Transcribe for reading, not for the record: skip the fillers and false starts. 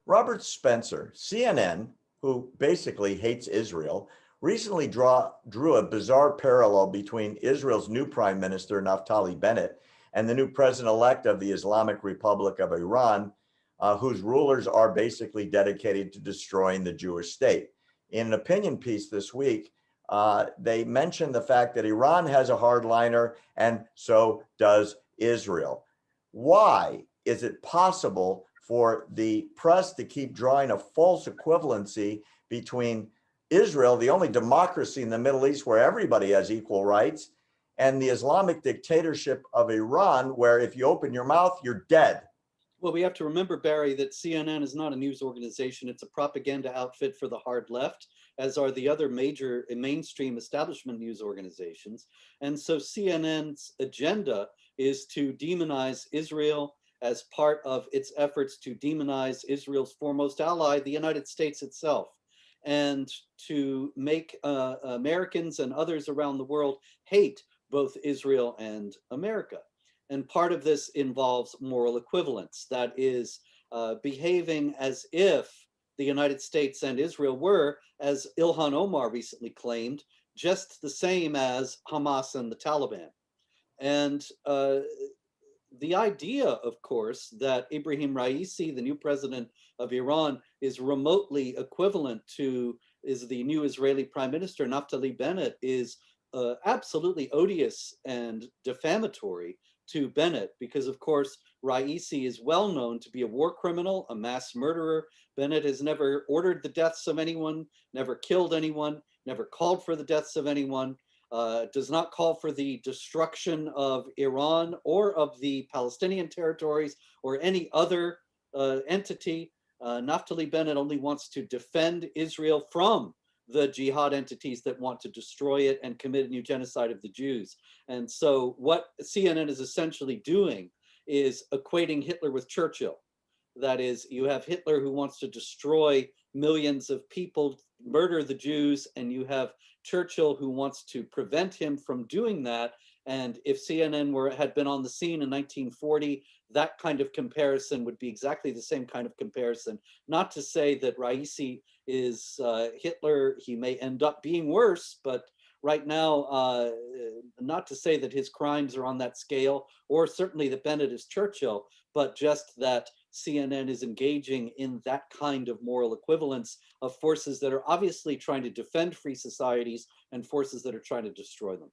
Robert Spencer, CNN, who basically hates Israel, recently drew a bizarre parallel between Israel's new prime minister, Naftali Bennett, and the new president-elect of the Islamic Republic of Iran, whose rulers are basically dedicated to destroying the Jewish state. In an opinion piece this week, they mentioned the fact that Iran has a hardliner, and so does Israel. Why is it possible for the press to keep drawing a false equivalency between Israel, the only democracy in the Middle East where everybody has equal rights, and the Islamic dictatorship of Iran, where if you open your mouth, you're dead? Well, we have to remember, Barry, that CNN is not a news organization. It's a propaganda outfit for the hard left, as are the other major mainstream establishment news organizations. And so CNN's agenda is to demonize Israel as part of its efforts to demonize Israel's foremost ally, the United States itself, and to make Americans and others around the world hate both Israel and America. And part of this involves moral equivalence, that is, behaving as if the United States and Israel were, as Ilhan Omar recently claimed, just the same as Hamas and the Taliban. And the idea, of course, that Ibrahim Raisi, the new president of Iran, is remotely equivalent to is the new Israeli prime minister, Naftali Bennett, is absolutely odious and defamatory to Bennett, because of course Raisi is well known to be a war criminal, a mass murderer. Bennett has never ordered the deaths of anyone, never killed anyone, never called for the deaths of anyone, does not call for the destruction of Iran or of the Palestinian territories or any other entity. Naftali Bennett only wants to defend Israel from the jihad entities that want to destroy it and commit a new genocide of the Jews. And so what CNN is essentially doing is equating Hitler with Churchill. That is, you have Hitler who wants to destroy millions of people, murder the Jews, and you have Churchill who wants to prevent him from doing that. And if CNN had been on the scene in 1940, that kind of comparison would be exactly the same kind of comparison. Not to say that Raisi is Hitler, he may end up being worse, but right now, not to say that his crimes are on that scale, or certainly that Bennett is Churchill, but just that CNN is engaging in that kind of moral equivalence of forces that are obviously trying to defend free societies and forces that are trying to destroy them.